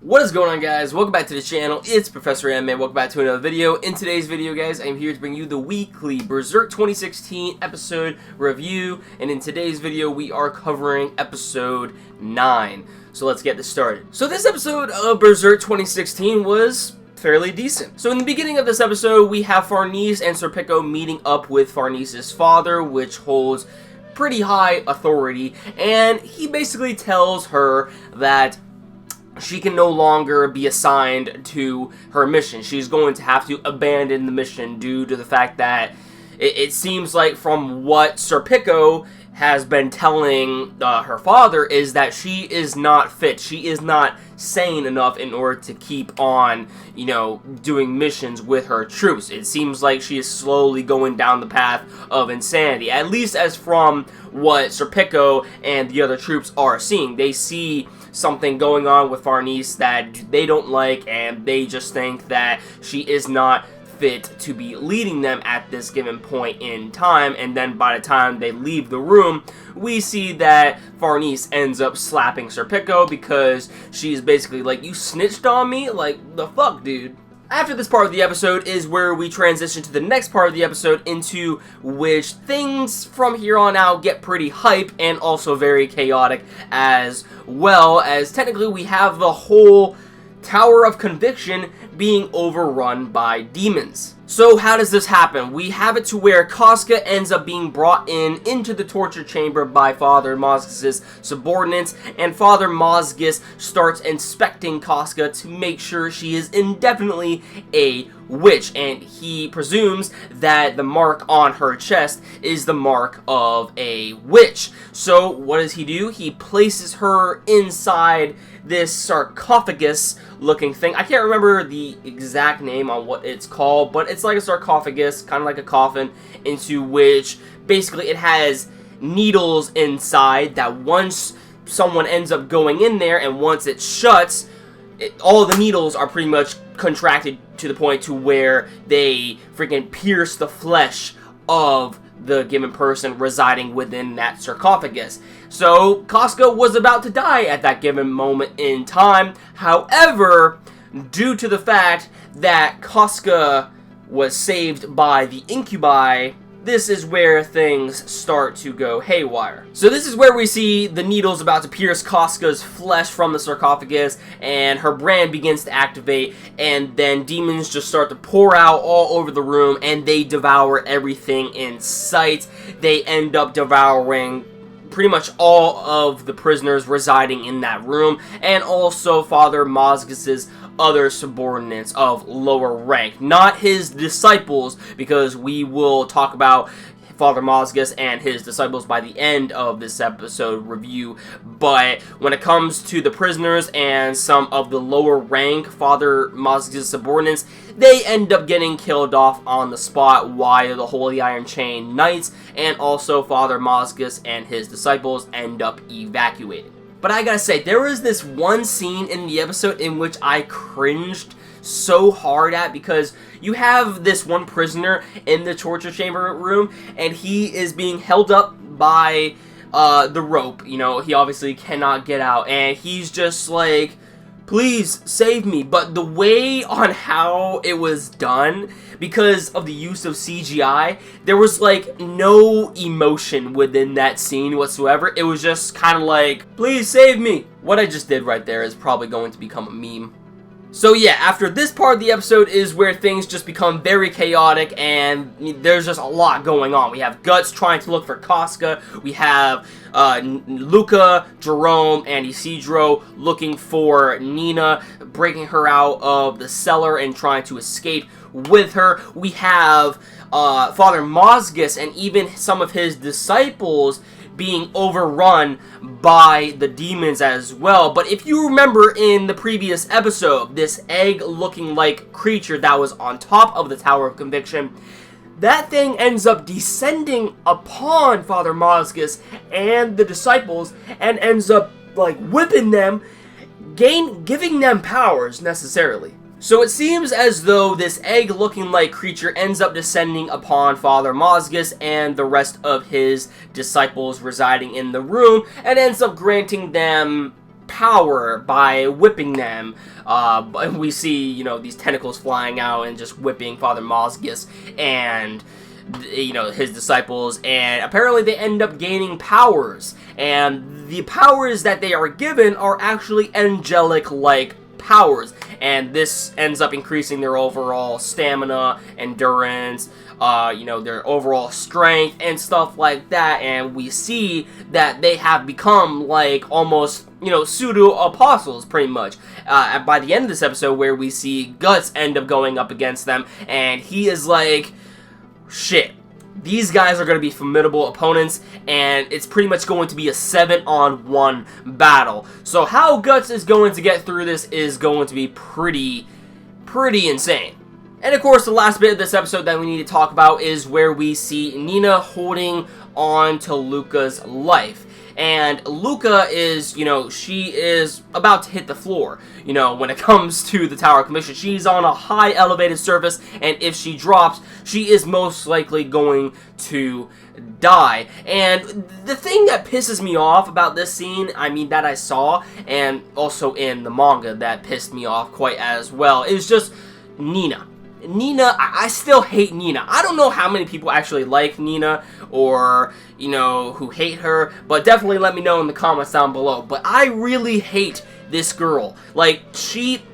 What is going on, guys? Welcome back to the channel. It's Professor M, and welcome back to another video. In today's video, guys, I'm here to bring you the weekly Berserk 2016 episode review, and in today's video, we are covering episode 9. So let's get this started. So this episode of Berserk 2016 was fairly decent. So in the beginning of this episode, we have Farnese and Serpico meeting up with Farnese's father, which holds pretty high authority, and he basically tells her that she can no longer be assigned to her mission. She's going to have to abandon the mission due to the fact that it seems like from what Serpico has been telling her father is that she is not fit. She is not sane enough in order to keep on, doing missions with her troops. It seems like she is slowly going down the path of insanity, at least as from what Serpico and the other troops are seeing. They see something going on with Farnese that they don't like, and they just think that she is not fit to be leading them at this given point in time. And then by the time they leave the room, we see that Farnese ends up slapping Serpico because she's basically like, "You snitched on me? Like, the fuck, dude?" After this part of the episode is where we transition to the next part of the episode, into which things from here on out get pretty hype and also very chaotic, as well as technically we have the whole Tower of Conviction being overrun by demons. So how does this happen? We have it to where Casca ends up being brought into the torture chamber by Father Mozgus' subordinates, and Father Mozgus starts inspecting Casca to make sure she is indefinitely a witch, and he presumes that the mark on her chest is the mark of a witch. So what does he do? He places her inside this sarcophagus looking thing. I can't remember the exact name on what it's called, but it's like a sarcophagus, kind of like a coffin, into which basically it has needles inside that once someone ends up going in there and once it shuts, all the needles are pretty much contracted to the point to where they freaking pierce the flesh of the given person residing within that sarcophagus. So Casca was about to die at that given moment in time. However, due to the fact that Casca was saved by the incubi, this is where things start to go haywire. So this is where we see the needles about to pierce Casca's flesh from the sarcophagus, and her brand begins to activate, and then demons just start to pour out all over the room, and they devour everything in sight. They end up devouring pretty much all of the prisoners residing in that room, and also Father Mozgus' other subordinates of lower rank. Not his disciples, because we will talk about Father Mozgus and his disciples by the end of this episode review, but when it comes to the prisoners and some of the lower rank Father Mozgus' subordinates, they end up getting killed off on the spot, while the Holy Iron Chain Knights and also Father Mozgus and his disciples end up evacuated. But I gotta say, there was this one scene in the episode in which I cringed so hard at, because you have this one prisoner in the torture chamber room, and he is being held up by the rope. He obviously cannot get out, and he's just like, "Please save me." But the way on how it was done, because of the use of CGI, there was like no emotion within that scene whatsoever. It was just kind of like, "Please save me." What I just did right there is probably going to become a meme. So yeah, after this part of the episode is where things just become very chaotic, and there's just a lot going on. We have Guts trying to look for Casca. We have Luca, Jerome, and Isidro looking for Nina, breaking her out of the cellar and trying to escape with her. We have Father Mozgus and even some of his disciples being overrun by the demons as well. But if you remember in the previous episode, this egg-looking like creature that was on top of the Tower of Conviction, that thing ends up descending upon Father Mozgus and the disciples and ends up like whipping them, giving them powers necessarily. So it seems as though this egg-looking like creature ends up descending upon Father Mozgus and the rest of his disciples residing in the room, and ends up granting them power by whipping them. We see, you know, these tentacles flying out and just whipping Father Mozgus and, you know, his disciples, and apparently they end up gaining powers, and the powers that they are given are actually angelic-like powers, and this ends up increasing their overall stamina, endurance, you know, their overall strength and stuff like that, and we see that they have become like almost, you know, pseudo-apostles pretty much by the end of this episode, where we see Guts end up going up against them, and he is like, shit, these guys are going to be formidable opponents, and it's pretty much going to be a 7-on-1 battle. So how Guts is going to get through this is going to be pretty insane. And of course, the last bit of this episode that we need to talk about is where we see Nina holding on to Luca's life. And Luca is, you know, she is about to hit the floor, you know, when it comes to the Tower of Commission. She's on a high elevated surface, and if she drops, she is most likely going to die. And the thing that pisses me off about this scene, I mean, that I saw, and also in the manga that pissed me off quite as well, is just Nina. Nina, I still hate Nina. I don't know how many people actually like Nina or, you know, who hate her, but definitely let me know in the comments down below. But I really hate this girl. Like,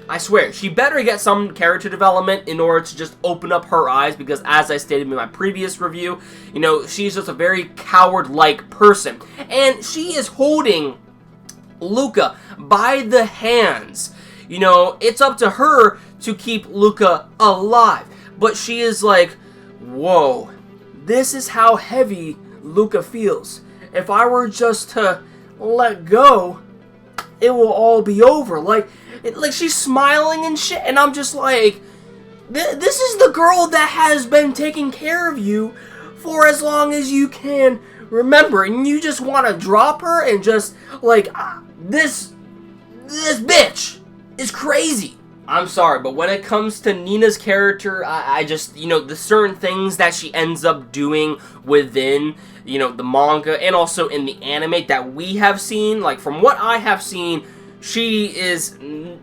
I swear, she better get some character development in order to just open up her eyes, because as I stated in my previous review, you know, she's just a very coward-like person. And she is holding Luca by the hands. You know, it's up to her to keep Luca alive. But she is like, whoa, this is how heavy Luca feels. If I were just to let go, it will all be over. Like she's smiling and shit, and I'm just like, this is the girl that has been taking care of you for as long as you can remember, and you just want to drop her and just, like, this bitch is crazy. I'm sorry, but when it comes to Nina's character, I just, you know, the certain things that she ends up doing within, you know, the manga and also in the anime that we have seen, like, from what I have seen, she is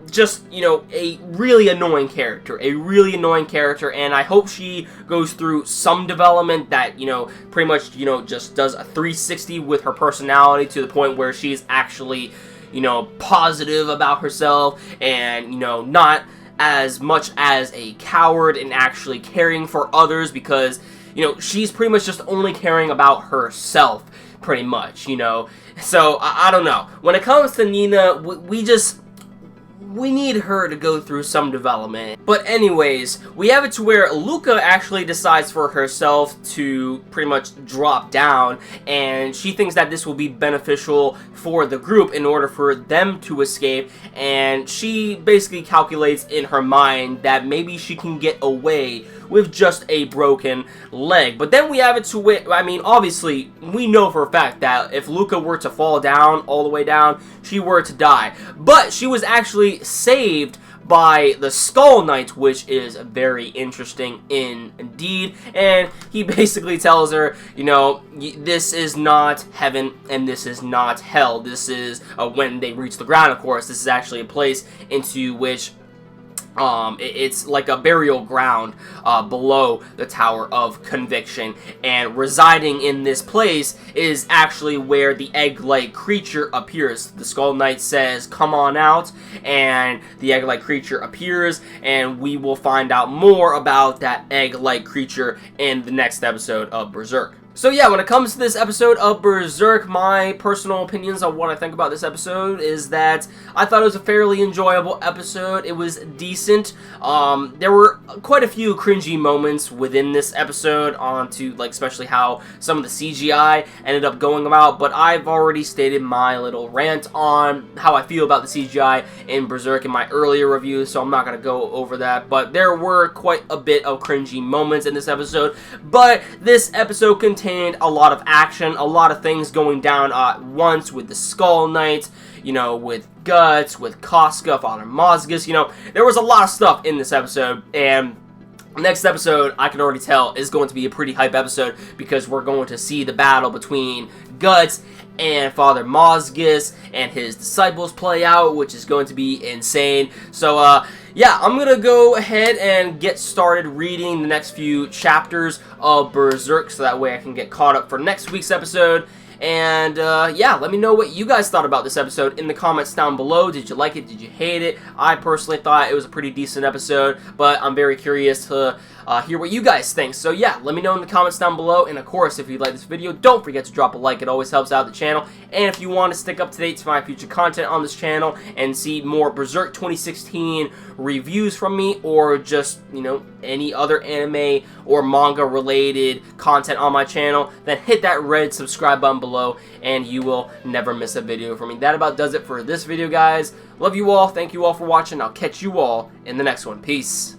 just, you know, a really annoying character, and I hope she goes through some development that, you know, pretty much, you know, just does a 360 with her personality to the point where she's actually, you know, positive about herself and, you know, not as much as a coward and actually caring for others, because, you know, she's pretty much just only caring about herself, pretty much, you know. So, I don't know. When it comes to Nina, we need her to go through some development. But anyways, we have it to where Luca actually decides for herself to pretty much drop down, and she thinks that this will be beneficial for the group in order for them to escape, and she basically calculates in her mind that maybe she can get away with just a broken leg. But then we have it to where, I mean, obviously, we know for a fact that if Luca were to fall down, all the way down, she were to die. But she was actually saved by the Skull Knight, which is very interesting indeed. And he basically tells her, you know, this is not heaven and this is not hell. This is, when they reach the ground, of course, this is actually a place into which it's like a burial ground below the Tower of Conviction, and residing in this place is actually where the egg-like creature appears. The Skull Knight says, come on out, and the egg-like creature appears, and we will find out more about that egg-like creature in the next episode of Berserk. So yeah, when it comes to this episode of Berserk, my personal opinions on what I think about this episode is that I thought it was a fairly enjoyable episode. It was decent. There were quite a few cringy moments within this episode, onto, like, especially how some of the CGI ended up going about, but I've already stated my little rant on how I feel about the CGI in Berserk in my earlier review, so I'm not going to go over that, but there were quite a bit of cringy moments in this episode, but this episode contained a lot of action, a lot of things going down at once with the Skull Knight, you know, with Guts, with Casca, Father Mozgus, you know, there was a lot of stuff in this episode, and next episode, I can already tell, is going to be a pretty hype episode, because we're going to see the battle between Guts and Father Mozgus and his disciples play out, which is going to be insane. So, yeah, I'm going to go ahead and get started reading the next few chapters of Berserk, so that way I can get caught up for next week's episode. And, yeah, let me know what you guys thought about this episode in the comments down below. Did you like it? Did you hate it? I personally thought it was a pretty decent episode, but I'm very curious to hear what you guys think. So, yeah, let me know in the comments down below. And, of course, if you like this video, don't forget to drop a like. It always helps out the channel. And if you want to stick up to date to my future content on this channel and see more Berserk 2016 reviews from me, or just, you know, any other anime or manga related content on my channel, then hit that red subscribe button below and you will never miss a video from me. That about does it for this video, guys. Love you all. Thank you all for watching. I'll catch you all in the next one. Peace.